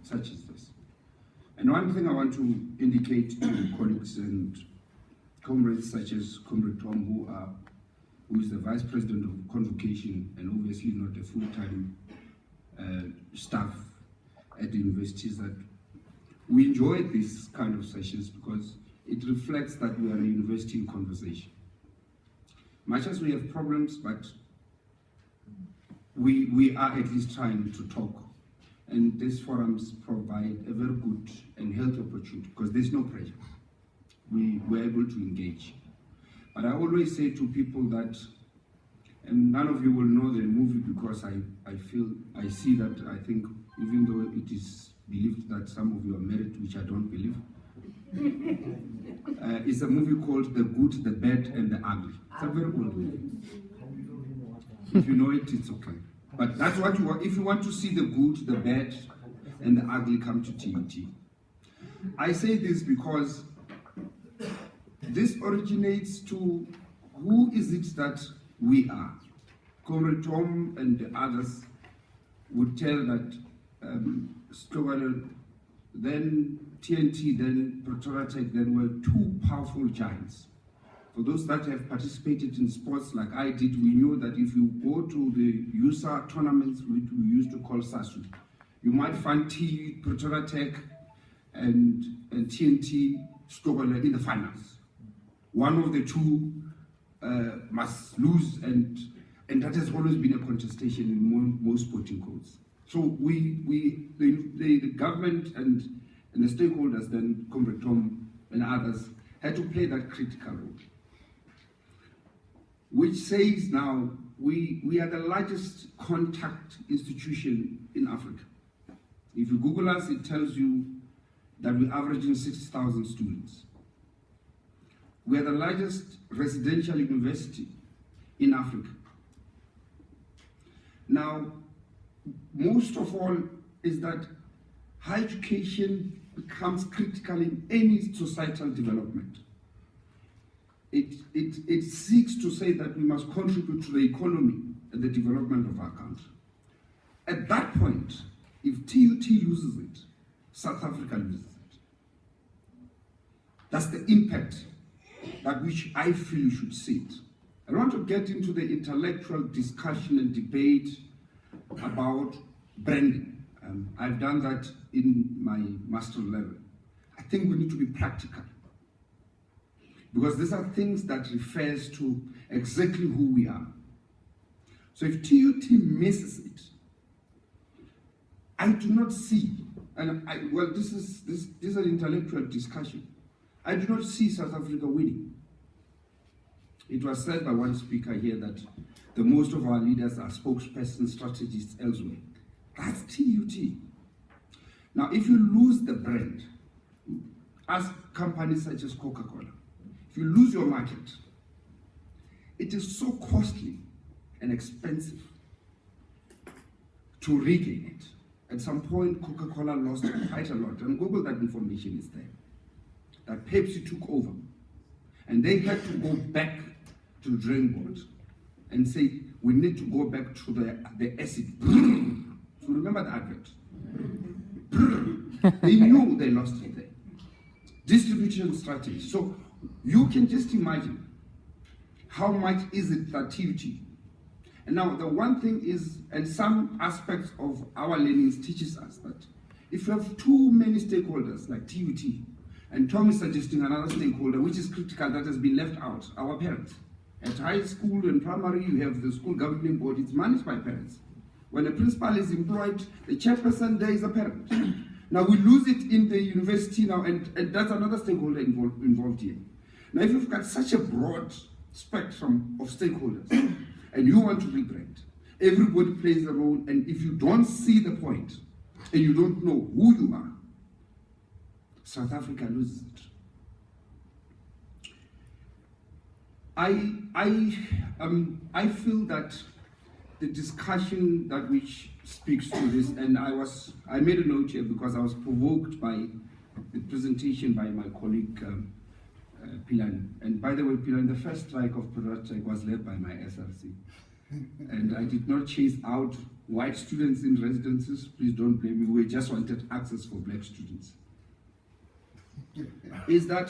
such as this. And one thing I want to indicate to colleagues and comrades such as Comrade Tom, who is the Vice President of Convocation and obviously not a full-time staff at the university, is that we enjoy these kind of sessions because it reflects that we are a university in conversation. Much as we have problems, but we are at least trying to talk. And these forums provide a very good and healthy opportunity because there's no pressure. We're able to engage. But I always say to people that, and none of you will know the movie because I see that, I think, even though it is believed that some of you are married, which I don't believe, it's a movie called The Good, the Bad, and the Ugly. It's a very old movie. If you know it, it's okay. But that's what you want. If you want to see the good, the bad, and the ugly, come to TUT. I say this because this originates to who is it that we are. Comrade Tom and the others would tell that then TNT, then Pretoria Tech, then were two powerful giants. For those that have participated in sports like I did, we knew that if you go to the USA tournaments, which we used to call SASU, you might find Pretoria Tech and TNT in the finals. One of the two must lose, and that has always been a contestation in most sporting codes. So the government and the stakeholders, then Comrade Tom and others, had to play that critical role, which says now we are the largest contact institution in Africa. If you Google us, it tells you that we're averaging 60,000 students. We are the largest residential university in Africa. Now, most of all is that higher education becomes critical in any societal development. It seeks to say that we must contribute to the economy and the development of our country. At that point, if TUT uses it, South Africa loses it. That's the impact that which I feel you should see it. I don't want to get into the intellectual discussion and debate about branding. I've done that in my master level. I think we need to be practical, because these are things that refers to exactly who we are. So if TUT misses it, I do not see, and this is an intellectual discussion, I do not see South Africa winning. It was said by one speaker here that the most of our leaders are spokespersons, strategists elsewhere. That's TUT. Now, if you lose the brand, as companies such as Coca-Cola, if you lose your market, it is so costly and expensive to regain it. At some point, Coca-Cola lost quite a lot, and Google that information is there, that Pepsi took over. And they had to go back to the drawing board and say, we need to go back to the acid. So remember the advert. They knew they lost it there. Distribution strategy. So you can just imagine how much is it that TUT. And now the one thing is, and some aspects of our learnings teaches us that if you have too many stakeholders like TUT, and Tom is suggesting another stakeholder which is critical that has been left out, our parents. At high school and primary, you have the school governing board, it's managed by parents. When a principal is employed, the chairperson there is a parent. Now we lose it in the university now, and that's another stakeholder involved here. Now if you've got such a broad spectrum of stakeholders, and you want to rebrand, everybody plays a role, and if you don't see the point, and you don't know who you are, South Africa loses it. I feel that the discussion that which speaks to this, and I made a note here because I was provoked by the presentation by my colleague Pilan. And by the way, Pilan, the first strike of Pretoria was led by my SRC. And I did not chase out white students in residences, please don't blame me, we just wanted access for black students. Is that